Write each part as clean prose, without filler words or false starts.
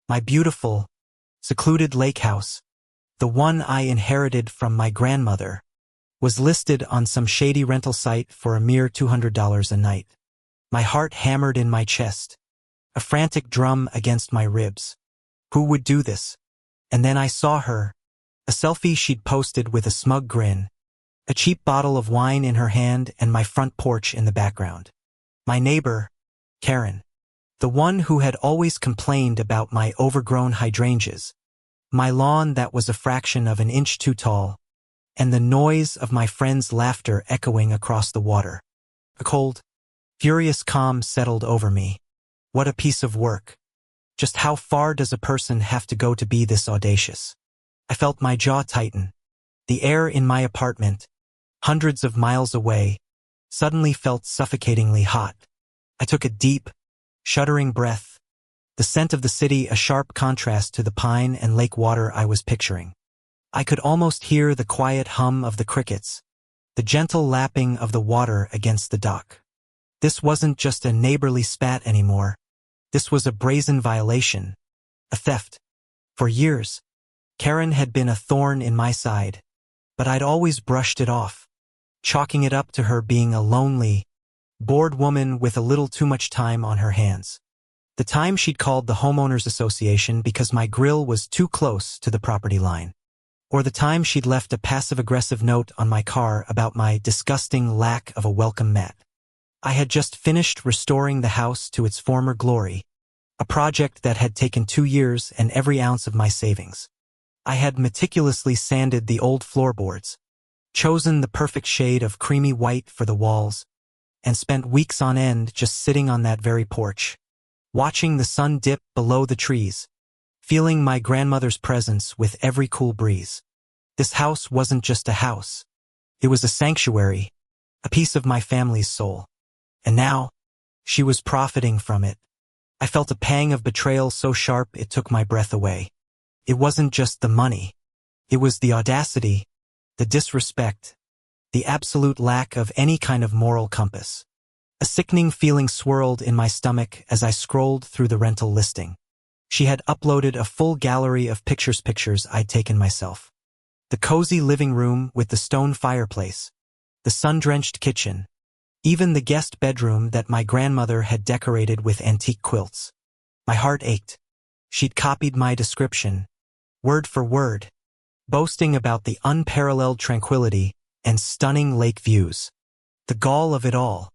My beautiful, secluded lake house, the one I inherited from my grandmother, was listed on some shady rental site for a mere $200 a night. My heart hammered in my chest, a frantic drum against my ribs. Who would do this? And then I saw her, a selfie she'd posted with a smug grin, a cheap bottle of wine in her hand and my front porch in the background. My neighbor, Karen, the one who had always complained about my overgrown hydrangeas, my lawn that was a fraction of an inch too tall, and the noise of my friends' laughter echoing across the water. A cold, furious calm settled over me. What a piece of work. Just how far does a person have to go to be this audacious? I felt my jaw tighten. The air in my apartment, hundreds of miles away, suddenly felt suffocatingly hot. I took a deep, shuddering breath, the scent of the city a sharp contrast to the pine and lake water I was picturing. I could almost hear the quiet hum of the crickets, the gentle lapping of the water against the dock. This wasn't just a neighborly spat anymore. This was a brazen violation, a theft. For years, Karen had been a thorn in my side, but I'd always brushed it off, chalking it up to her being a lonely, bored woman with a little too much time on her hands. The time she'd called the homeowners association because my grill was too close to the property line. Or the time she'd left a passive-aggressive note on my car about my disgusting lack of a welcome mat. I had just finished restoring the house to its former glory, a project that had taken 2 years and every ounce of my savings. I had meticulously sanded the old floorboards, chosen the perfect shade of creamy white for the walls, and spent weeks on end just sitting on that very porch, watching the sun dip below the trees, feeling my grandmother's presence with every cool breeze. This house wasn't just a house. It was a sanctuary, a piece of my family's soul. And now, she was profiting from it. I felt a pang of betrayal so sharp it took my breath away. It wasn't just the money. It was the audacity, the disrespect, the absolute lack of any kind of moral compass. A sickening feeling swirled in my stomach as I scrolled through the rental listing. She had uploaded a full gallery of pictures I'd taken myself. The cozy living room with the stone fireplace, the sun-drenched kitchen, even the guest bedroom that my grandmother had decorated with antique quilts. My heart ached. She'd copied my description, word for word, boasting about the unparalleled tranquility and stunning lake views. The gall of it all.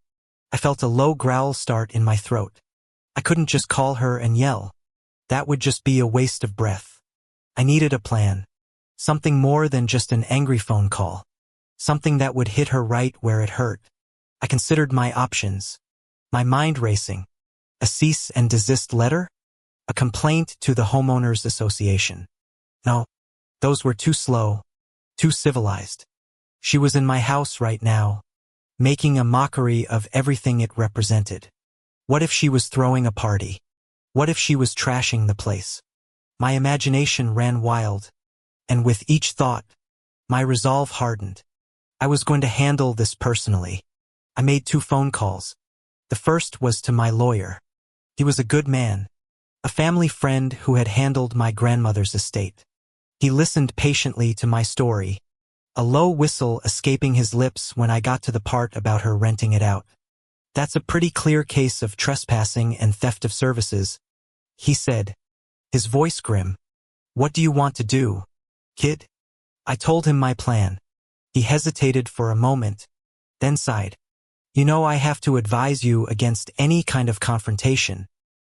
I felt a low growl start in my throat. I couldn't just call her and yell. That would just be a waste of breath. I needed a plan. Something more than just an angry phone call. Something that would hit her right where it hurt. I considered my options. My mind racing. A cease and desist letter? A complaint to the homeowners association. No, those were too slow, too civilized. She was in my house right now, making a mockery of everything it represented. What if she was throwing a party? What if she was trashing the place? My imagination ran wild, and with each thought, my resolve hardened. I was going to handle this personally. I made 2 phone calls. The first was to my lawyer. He was a good man, a family friend who had handled my grandmother's estate. He listened patiently to my story, a low whistle escaping his lips when I got to the part about her renting it out. That's a pretty clear case of trespassing and theft of services, he said, his voice grim. What do you want to do, kid? I told him my plan. He hesitated for a moment, then sighed. You know I have to advise you against any kind of confrontation,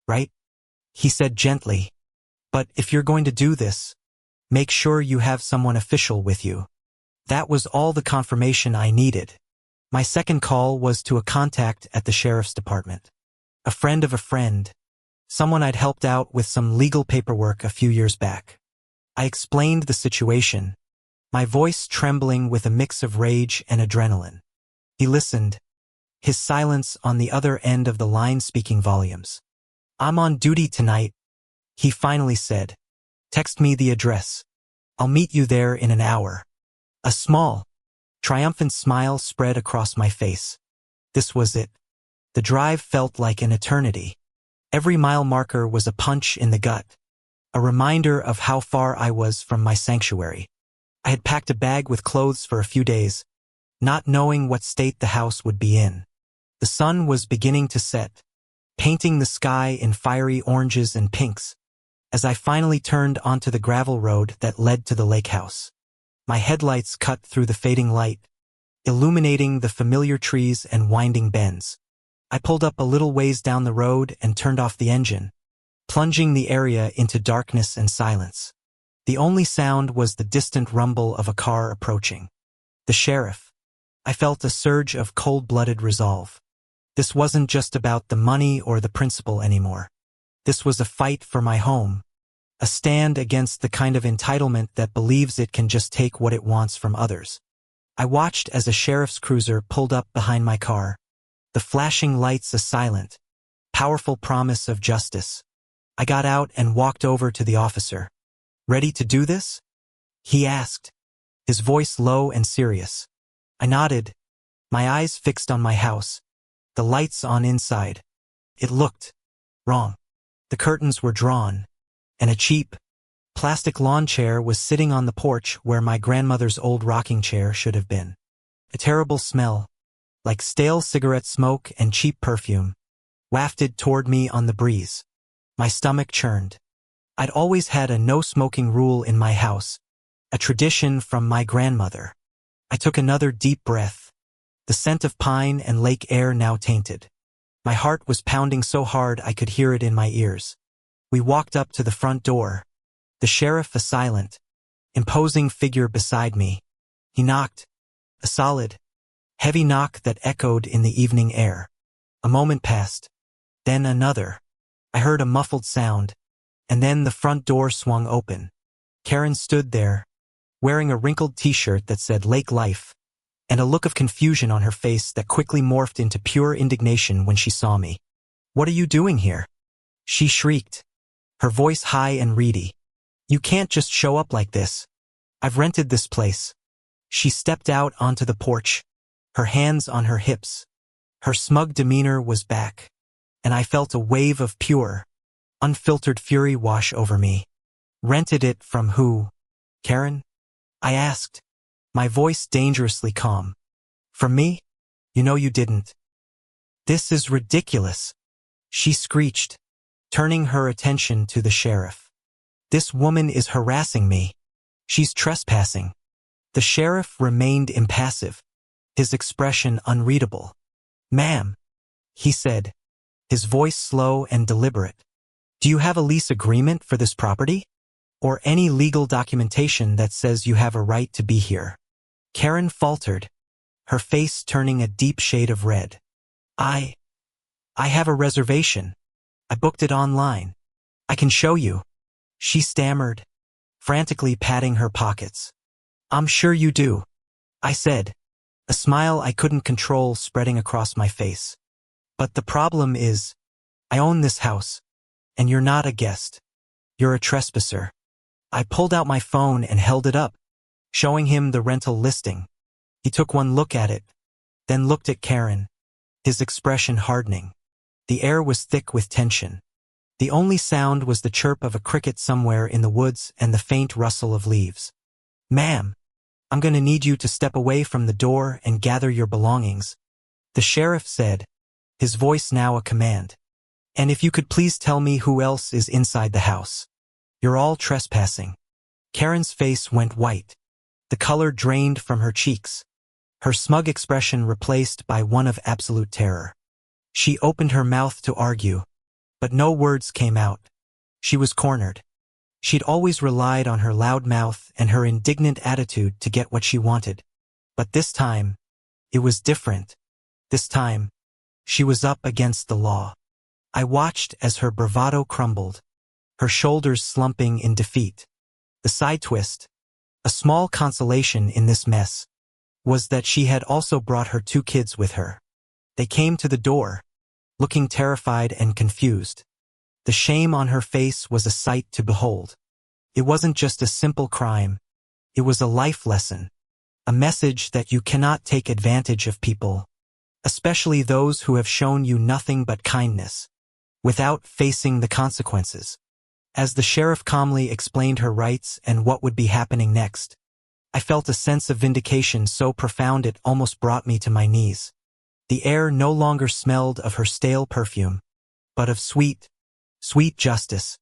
right? He said gently. But if you're going to do this, make sure you have someone official with you. That was all the confirmation I needed. My second call was to a contact at the sheriff's department. A friend of a friend. Someone I'd helped out with some legal paperwork a few years back. I explained the situation, my voice trembling with a mix of rage and adrenaline. He listened, his silence on the other end of the line speaking volumes. I'm on duty tonight, he finally said. Text me the address. I'll meet you there in an hour. A small, triumphant smile spread across my face. This was it. The drive felt like an eternity. Every mile marker was a punch in the gut, a reminder of how far I was from my sanctuary. I had packed a bag with clothes for a few days, not knowing what state the house would be in. The sun was beginning to set, painting the sky in fiery oranges and pinks, as I finally turned onto the gravel road that led to the lake house. My headlights cut through the fading light, illuminating the familiar trees and winding bends. I pulled up a little ways down the road and turned off the engine, plunging the area into darkness and silence. The only sound was the distant rumble of a car approaching. The sheriff. I felt a surge of cold-blooded resolve. This wasn't just about the money or the principal anymore. This was a fight for my home, a stand against the kind of entitlement that believes it can just take what it wants from others. I watched as a sheriff's cruiser pulled up behind my car, the flashing lights a silent, powerful promise of justice. I got out and walked over to the officer. "Ready to do this?" he asked, his voice low and serious. I nodded, my eyes fixed on my house, the lights on inside. It looked wrong. The curtains were drawn, and a cheap, plastic lawn chair was sitting on the porch where my grandmother's old rocking chair should have been. A terrible smell, like stale cigarette smoke and cheap perfume, wafted toward me on the breeze. My stomach churned. I'd always had a no-smoking rule in my house, a tradition from my grandmother. I took another deep breath, the scent of pine and lake air now tainted. My heart was pounding so hard I could hear it in my ears. We walked up to the front door, the sheriff a silent, imposing figure beside me. He knocked, a solid, heavy knock that echoed in the evening air. A moment passed, then another. I heard a muffled sound, and then the front door swung open. Karen stood there, wearing a wrinkled t-shirt that said Lake Life, and a look of confusion on her face that quickly morphed into pure indignation when she saw me. "What are you doing here?" she shrieked, her voice high and reedy. "You can't just show up like this. I've rented this place." She stepped out onto the porch, her hands on her hips. Her smug demeanor was back, and I felt a wave of pure, unfiltered fury wash over me. "Rented it from who, Karen?" I asked, my voice dangerously calm. "From me? You know you didn't." "This is ridiculous," she screeched, turning her attention to the sheriff. "This woman is harassing me. She's trespassing." The sheriff remained impassive, his expression unreadable. "Ma'am," he said, his voice slow and deliberate. "Do you have a lease agreement for this property? Or any legal documentation that says you have a right to be here?" Karen faltered, her face turning a deep shade of red. I have a reservation. I booked it online. I can show you," she stammered, frantically patting her pockets. "I'm sure you do," I said, a smile I couldn't control spreading across my face. "But the problem is, I own this house, and you're not a guest. You're a trespasser." I pulled out my phone and held it up, showing him the rental listing. He took one look at it, then looked at Karen, his expression hardening. The air was thick with tension. The only sound was the chirp of a cricket somewhere in the woods and the faint rustle of leaves. "Ma'am, I'm going to need you to step away from the door and gather your belongings," the sheriff said, his voice now a command. "And if you could please tell me who else is inside the house. You're all trespassing." Karen's face went white. The color drained from her cheeks, her smug expression replaced by one of absolute terror. She opened her mouth to argue, but no words came out. She was cornered. She'd always relied on her loud mouth and her indignant attitude to get what she wanted. But this time, it was different. This time, she was up against the law. I watched as her bravado crumbled, her shoulders slumping in defeat. The side twist, a small consolation in this mess, was that she had also brought her 2 kids with her. They came to the door, looking terrified and confused. The shame on her face was a sight to behold. It wasn't just a simple crime. It was a life lesson, a message that you cannot take advantage of people, especially those who have shown you nothing but kindness, without facing the consequences. As the sheriff calmly explained her rights and what would be happening next, I felt a sense of vindication so profound it almost brought me to my knees. The air no longer smelled of her stale perfume, but of sweet, sweet justice.